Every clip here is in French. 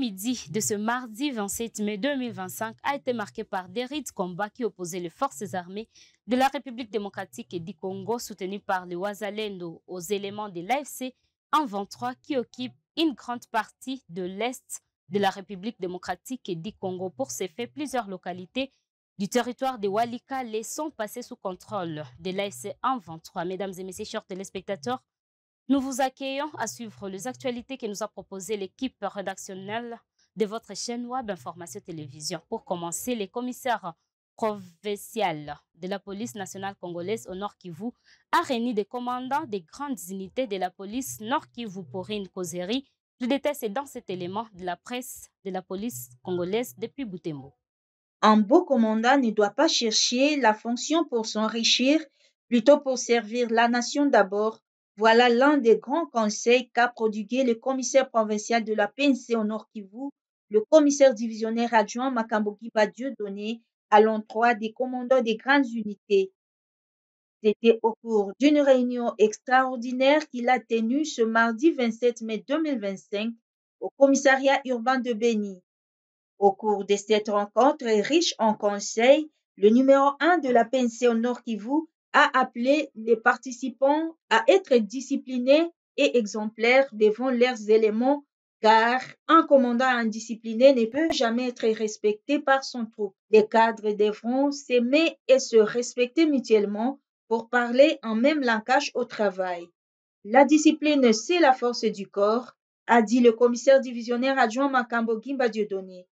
L'avant-midi de ce mardi 27 mai 2025 a été marqué par des raids de combat qui opposaient les forces armées de la République démocratique du Congo soutenues par le Wazalendo aux éléments de l'AFC M23 qui occupent une grande partie de l'Est de la République démocratique du Congo. Pour ces faits, plusieurs localités du territoire de Walikale sont passées sous contrôle de l'AFC M23. Mesdames et messieurs, chers téléspectateurs, nous vous accueillons à suivre les actualités que nous a proposées l'équipe rédactionnelle de votre chaîne web Information Télévision. Pour commencer, les commissaires provinciaux de la police nationale congolaise au Nord Kivu a réuni des commandants des grandes unités de la police Nord Kivu pour une causerie. Le détail, c'est dans cet élément de la presse de la police congolaise depuis Butembo. Un beau commandant ne doit pas chercher la fonction pour s'enrichir, plutôt pour servir la nation d'abord. Voilà l'un des grands conseils qu'a prodigué le commissaire provincial de la PNC au Nord Kivu, le commissaire divisionnaire adjoint Makamboki Dieudonné, à l'endroit des commandants des grandes unités. C'était au cours d'une réunion extraordinaire qu'il a tenue ce mardi 27 mai 2025 au commissariat urbain de Beni. Au cours de cette rencontre riche en conseils, le numéro 1 de la PNC au Nord Kivu a appelé les participants à être disciplinés et exemplaires devant leurs éléments, car un commandant indiscipliné ne peut jamais être respecté par son troupe. Les cadres devront s'aimer et se respecter mutuellement pour parler en même langage au travail. La discipline, c'est la force du corps, a dit le commissaire divisionnaire adjoint Makamboki Dieudonné.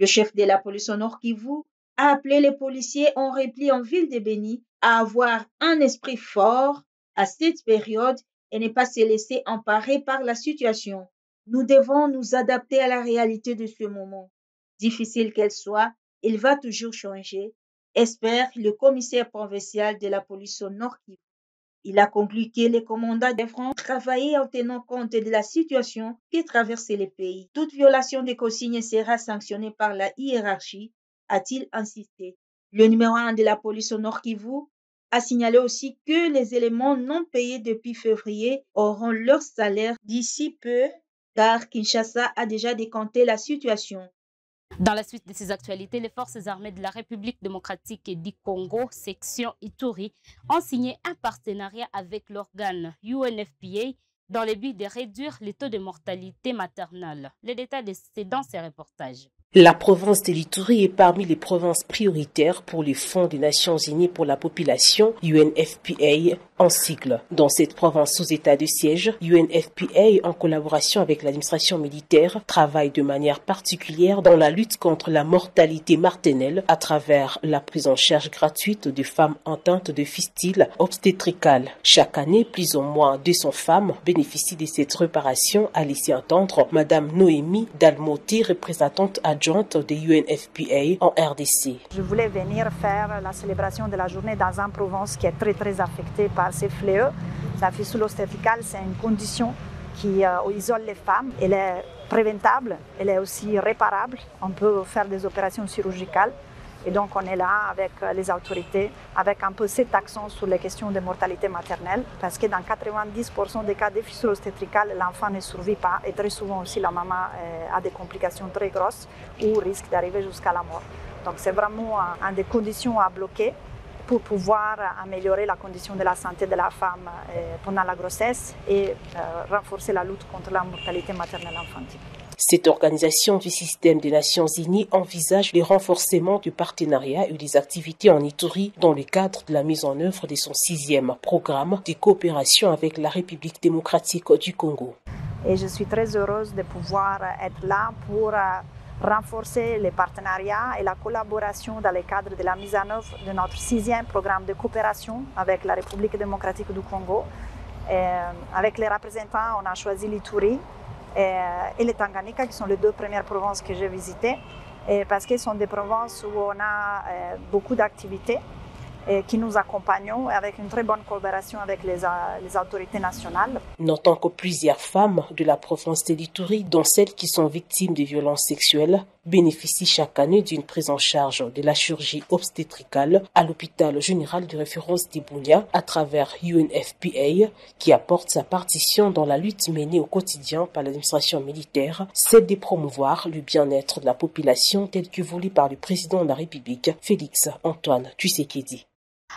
Le chef de la police au Nord Kivu a appelé les policiers en repli en ville de Beni à avoir un esprit fort à cette période et ne pas se laisser emparer par la situation. Nous devons nous adapter à la réalité de ce moment. Difficile qu'elle soit, il va toujours changer, espère le commissaire provincial de la police au Nord Kivu. Il a conclu que les commandants devront travailler en tenant compte de la situation qui traverse le pays. Toute violation des consignes sera sanctionnée par la hiérarchie, a-t-il insisté. Le numéro 1 de la police au Nord Kivu a signalé aussi que les éléments non payés depuis février auront leur salaire d'ici peu, car Kinshasa a déjà décompté la situation. Dans la suite de ces actualités, les forces armées de la République démocratique du Congo, section Ituri, ont signé un partenariat avec l'organe UNFPA dans le but de réduire les taux de mortalité maternelle. Les détails, c'est dans ces reportages. La province de l'Ituri est parmi les provinces prioritaires pour les fonds des Nations Unies pour la population, UNFPA en sigle. Dans cette province sous état de siège, UNFPA, en collaboration avec l'administration militaire, travaille de manière particulière dans la lutte contre la mortalité maternelle à travers la prise en charge gratuite des femmes atteintes de fistules obstétricales. Chaque année, plus ou moins 200 femmes bénéficient de cette réparation, a laissé entendre Madame Noémie Dalmoti, représentante adjointe de UNFPA en RDC. Je voulais venir faire la célébration de la journée dans une province qui est très affectée par ces fléaux. La fistule obstétricale, c'est une condition qui isole les femmes. Elle est préventable, elle est aussi réparable. On peut faire des opérations chirurgicales. Et donc, on est là avec les autorités, avec un peu cet accent sur les questions de mortalité maternelle, parce que dans 90% des cas de fistule obstétricale, l'enfant ne survit pas et très souvent aussi la maman a des complications très grosses ou risque d'arriver jusqu'à la mort. Donc, c'est vraiment une des conditions à bloquer pour pouvoir améliorer la condition de la santé de la femme pendant la grossesse et renforcer la lutte contre la mortalité maternelle infantile. Cette organisation du système des Nations Unies envisage le renforcement du partenariat et des activités en Ituri dans le cadre de la mise en œuvre de son 6e programme de coopération avec la République démocratique du Congo. Et je suis très heureuse de pouvoir être là pour renforcer les partenariats et la collaboration dans le cadre de la mise en œuvre de notre 6e programme de coopération avec la République démocratique du Congo. Avec les représentants, on a choisi l'Ituri et le Tanganyika, qui sont les 2 premières provinces que j'ai visitées, parce que ce sont des provinces où on a beaucoup d'activités qui nous accompagnons avec une très bonne collaboration avec les autorités nationales. Notant que plusieurs femmes de la province de l'Ituri, dont celles qui sont victimes de violences sexuelles, bénéficient chaque année d'une prise en charge de la chirurgie obstétricale à l'hôpital général de référence d'Ibounia à travers UNFPA qui apporte sa partition dans la lutte menée au quotidien par l'administration militaire, c'est de promouvoir le bien-être de la population tel que voulu par le président de la République, Félix Antoine Tshisekedi.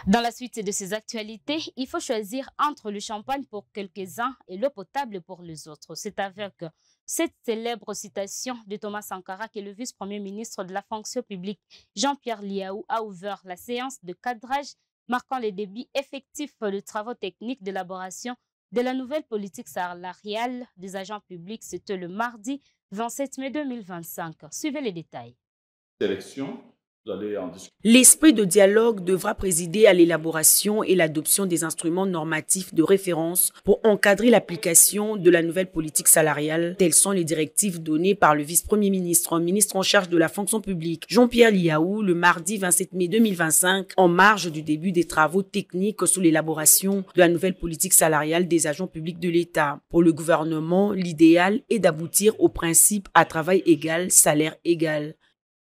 Dans la suite de ces actualités, il faut choisir entre le champagne pour quelques-uns et l'eau potable pour les autres. C'est avec cette célèbre citation de Thomas Sankara que le vice-premier ministre de la fonction publique, Jean-Pierre Liaou, a ouvert la séance de cadrage marquant les débuts effectifs de travaux techniques d'élaboration de la nouvelle politique salariale des agents publics. C'était le mardi 27 mai 2025. Suivez les détails. L'esprit de dialogue devra présider à l'élaboration et l'adoption des instruments normatifs de référence pour encadrer l'application de la nouvelle politique salariale. Telles sont les directives données par le vice-premier ministre, ministre en charge de la fonction publique, Jean-Pierre Liaou, le mardi 27 mai 2025, en marge du début des travaux techniques sous l'élaboration de la nouvelle politique salariale des agents publics de l'État. Pour le gouvernement, l'idéal est d'aboutir au principe à travail égal, salaire égal.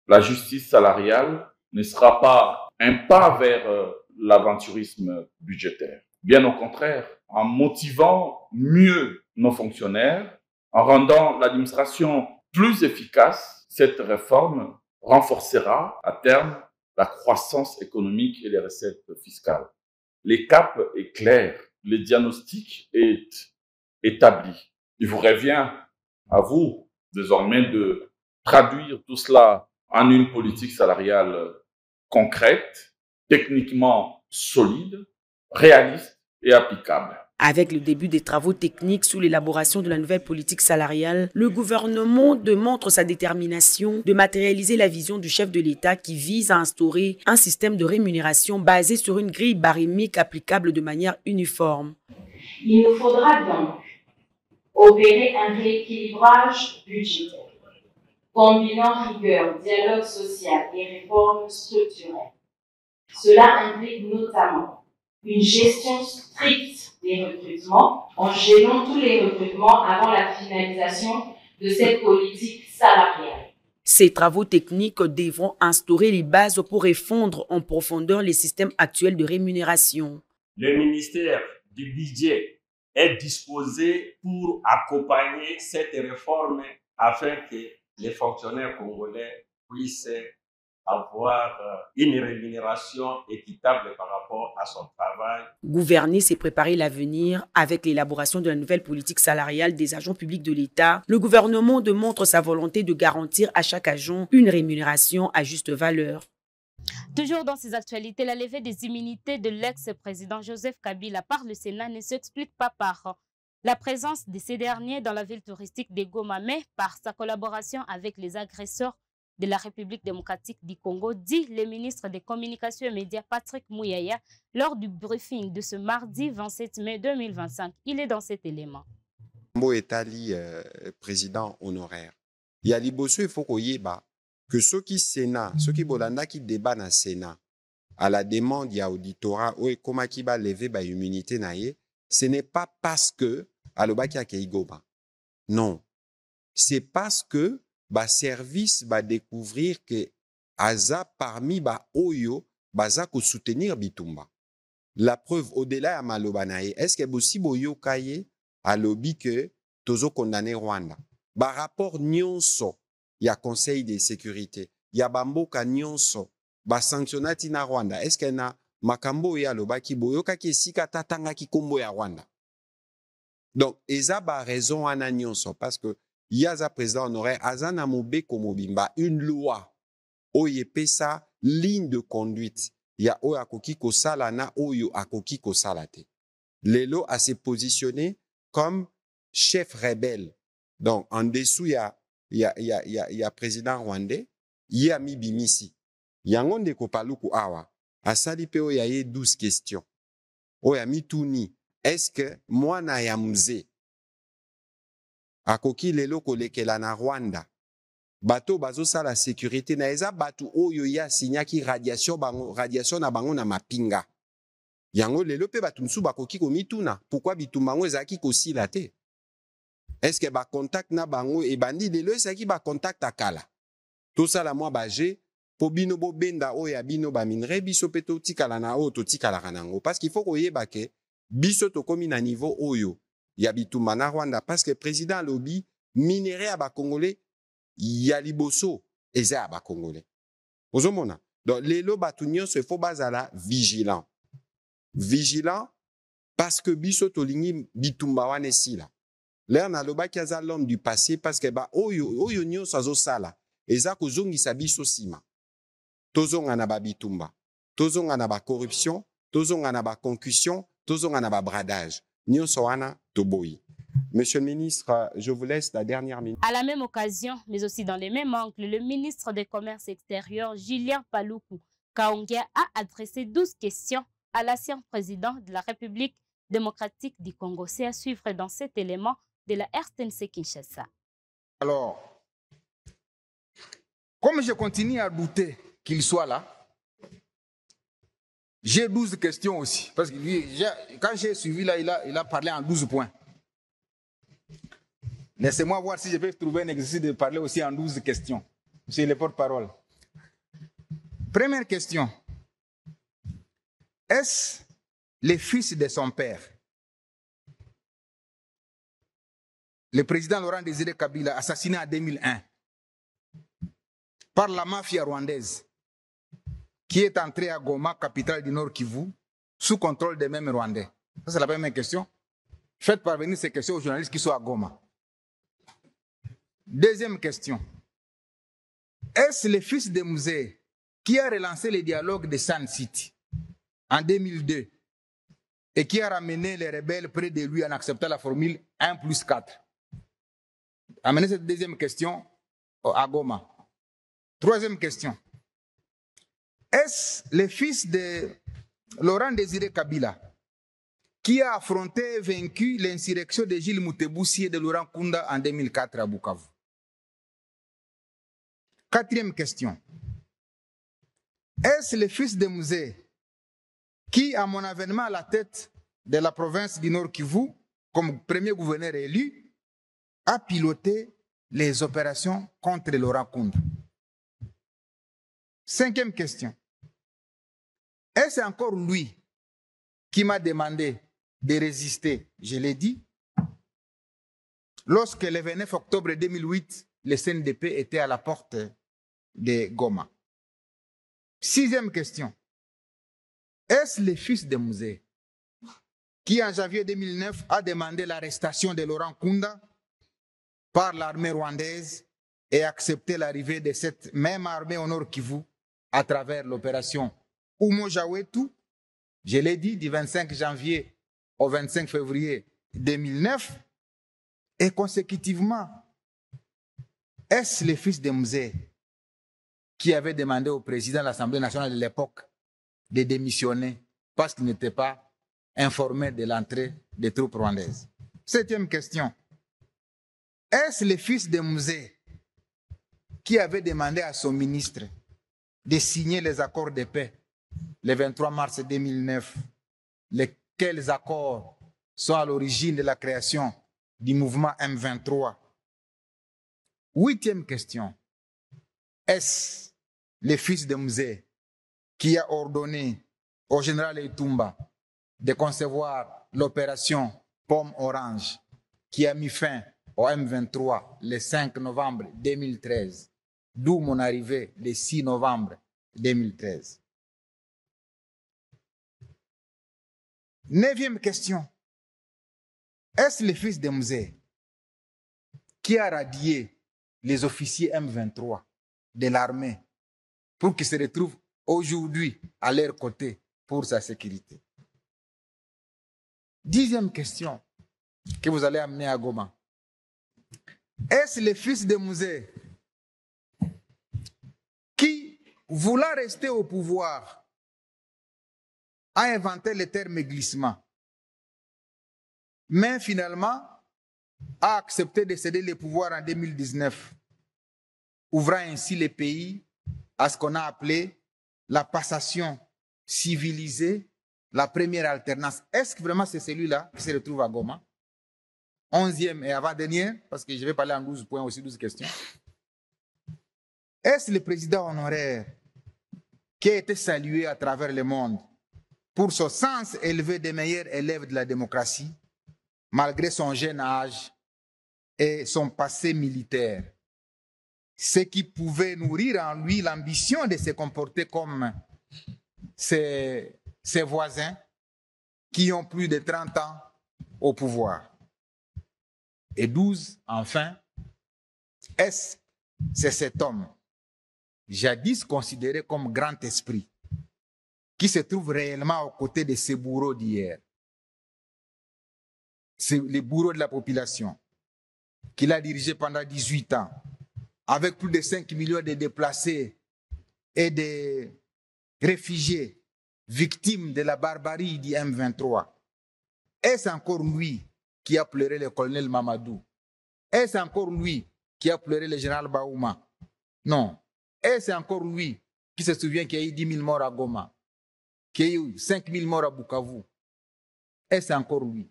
La justice salariale ne sera pas un pas vers l'aventurisme budgétaire. Bien au contraire, en motivant mieux nos fonctionnaires, en rendant l'administration plus efficace, cette réforme renforcera à terme la croissance économique et les recettes fiscales. Le cap est clair, le diagnostic est établi. Il vous revient à vous désormais de traduire tout cela en une politique salariale concrète, techniquement solide, réaliste et applicable. Avec le début des travaux techniques sous l'élaboration de la nouvelle politique salariale, le gouvernement démontre sa détermination de matérialiser la vision du chef de l'État qui vise à instaurer un système de rémunération basé sur une grille barymique applicable de manière uniforme. Il nous faudra donc opérer un rééquilibrage budgétaire, combinant rigueur, dialogue social et réformes structurelles. Cela implique notamment une gestion stricte des recrutements, en gênant tous les recrutements avant la finalisation de cette politique salariale. Ces travaux techniques devront instaurer les bases pour refondre en profondeur les systèmes actuels de rémunération. Le ministère du Budget est disposé pour accompagner cette réforme afin que les fonctionnaires congolais puissent avoir une rémunération équitable par rapport à son travail. Gouverner, c'est préparer l'avenir. Avec l'élaboration de la nouvelle politique salariale des agents publics de l'État, le gouvernement démontre sa volonté de garantir à chaque agent une rémunération à juste valeur. Toujours dans ces actualités, la levée des immunités de l'ex-président Joseph Kabila par le Sénat ne s'explique pas par la présence de ces derniers dans la ville touristique de Goma, mais par sa collaboration avec les agresseurs de la République démocratique du Congo, dit le ministre des Communications et Médias Patrick Mouyaya lors du briefing de ce mardi 27 mai 2025. Il est dans cet élément. Mbo Etali, président honoraire. Il y a liboso, il faut qu'on y ait que ceux qui Sénat, ceux qui bolanda qui débat dans le Sénat, à la demande, il y a auditorat, ou comment qui va lever l'immunité naïe, ce n'est pas parce que alobaki a Keigoma. Non. C'est parce que service va découvrir que aza parmi oyo baza ko soutenir bitumba. La preuve au-delà ya maloba naïe, est-ce que bosi boyo kaye alobi que tozo condamné Rwanda. Rapport nyonso ya Conseil de sécurité, ya bamboka nyonso sanctionnati na Rwanda. Est-ce que na makambo ya lobaki boyoka ki esika tatanga ki kombo ya Rwanda. Donc eza raison ana nyonso parce que yaza président honoraire azana mobe komobimba une loi oye pesa ligne de conduite ya oyo akoki kosala na oyo akoki kosala te. Lelo a se positionné comme chef rebelle. Donc en dessous ya président rwandais ya mi bimisi. Yango ndeko paluku awa asali pe oyo yaye 12 questions. Oya mituni est-ce que mwana ya mzee akoki lelo kolekela na Rwanda bato bazo sala sécurité na eza batu oyo ya signaki radiation na bango na mapinga. Yango lelo pe batu msu bakoki komituna pourquoi bitumbango ezaki kosila te. Est-ce que ba contact na bango e bandi lelo ezaki ba contact akala. tosala mwa baje po bino bobenda oyo ya bino baminere biso mpe totikala na oyo totikalaka nango parce qu'il faut koyeba ke biso tokomi na niveau oyo ya bitumba na Rwanda parce que président alobi minere ya bakongolais ya liboso eza ya bakongolais ozomona donc lelo bato nyonso il faut bazala vigilant parce que biso tolingi bitumba wana esila lelo nalobaki aza l'homme du passé parce que oyo nyonso azosala eza kozongisa biso nsima tozonga na babitumba tozonga na bacorruption tozonga na baconcussion tozonga na babradage nyonso wana toboyi. Monsieur le ministre, je vous laisse la dernière minute. À la même occasion, mais aussi dans les mêmes angles, le ministre des Commerces extérieurs, Julien Paluku Kaongea, a adressé 12 questions à l'ancien président de la République démocratique du Congo. C'est à suivre dans cet élément de la RTNC Kinshasa. Alors, comme je continue à douter qu'il soit là, j'ai 12 questions aussi. Parce que lui, quand j'ai suivi là, il a parlé en 12 points. Laissez-moi voir si je peux trouver un exercice de parler aussi en 12 questions. Monsieur le porte-parole. Première question. Est-ce le fils de son père, le président Laurent Désiré Kabila, assassiné en 2001 par la mafia rwandaise, qui est entré à Goma, capitale du Nord Kivu, sous contrôle des mêmes Rwandais? Ça, c'est la première question. Faites parvenir ces questions aux journalistes qui sont à Goma. Deuxième question. Est-ce le fils de Musée qui a relancé le dialogue de Sun City en 2002 et qui a ramené les rebelles près de lui en acceptant la formule 1+4? Amenez cette deuxième question à Goma. Troisième question. Est-ce le fils de Laurent Désiré Kabila qui a affronté et vaincu l'insurrection de Gilles Moutebousi et de Laurent Kunda en 2004 à Bukavu? Quatrième question. Est-ce le fils de Musée qui, à mon avènement à la tête de la province du Nord Kivu, comme premier gouverneur élu, a piloté les opérations contre Laurent Kunda? Cinquième question. Est-ce encore lui qui m'a demandé de résister? Je l'ai dit. Lorsque le 29 octobre 2008, le CNDP était à la porte de Goma. Sixième question. Est-ce le fils de Musée qui, en janvier 2009, a demandé l'arrestation de Laurent Kunda par l'armée rwandaise et accepté l'arrivée de cette même armée au Nord Kivu à travers l'opération Umojawetu, je l'ai dit, du 25 janvier au 25 février 2009, et consécutivement, est-ce le fils de Musée qui avait demandé au président de l'Assemblée nationale de l'époque de démissionner parce qu'il n'était pas informé de l'entrée des troupes rwandaises? Septième question. Est-ce le fils de Musée qui avait demandé à son ministre de signer les accords de paix le 23 mars 2009, lesquels accords sont à l'origine de la création du mouvement M23? Huitième question. Est-ce le fils de Musée qui a ordonné au général Etumba de concevoir l'opération Pomme Orange qui a mis fin au M23 le 5 novembre 2013, d'où mon arrivée le 6 novembre 2013? Neuvième question. Est-ce le fils de Musée qui a radié les officiers M23 de l'armée pour qu'ils se retrouvent aujourd'hui à leur côté pour sa sécurité? Dixième question que vous allez amener à Goma. Est-ce le fils de Musée qui, voulant rester au pouvoir, a inventé le terme glissement, mais finalement a accepté de céder le pouvoir en 2019, ouvrant ainsi le pays à ce qu'on a appelé la passation civilisée, la première alternance? Est-ce que vraiment c'est celui-là qui se retrouve à Goma? 11e et avant-dernière, parce que je vais parler en 12 points aussi, 12 questions. Est-ce le président honoraire qui a été salué à travers le monde pour son sens élevé des meilleurs élèves de la démocratie, malgré son jeune âge et son passé militaire, ce qui pouvait nourrir en lui l'ambition de se comporter comme ses voisins qui ont plus de 30 ans au pouvoir. Et 12, enfin, c'est cet homme, jadis considéré comme grand esprit, qui se trouve réellement aux côtés de ses bourreaux d'hier. C'est les bourreaux de la population, qu'il a dirigé pendant 18 ans, avec plus de 5 millions de déplacés et de réfugiés victimes de la barbarie du M23. Est-ce encore lui qui a pleuré le colonel Mamadou? Est-ce encore lui qui a pleuré le général Baouma? Non. Est-ce encore lui qui se souvient qu'il y a eu 10 000 morts à Goma, qu'il y a eu 5 000 morts à Bukavu? Est-ce encore lui?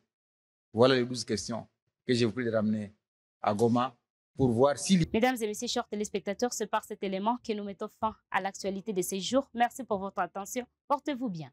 Voilà les 12 questions que j'ai voulu ramener à Goma pour voir si... Mesdames et messieurs, chers téléspectateurs, c'est par cet élément que nous mettons fin à l'actualité de ces jours. Merci pour votre attention. Portez-vous bien.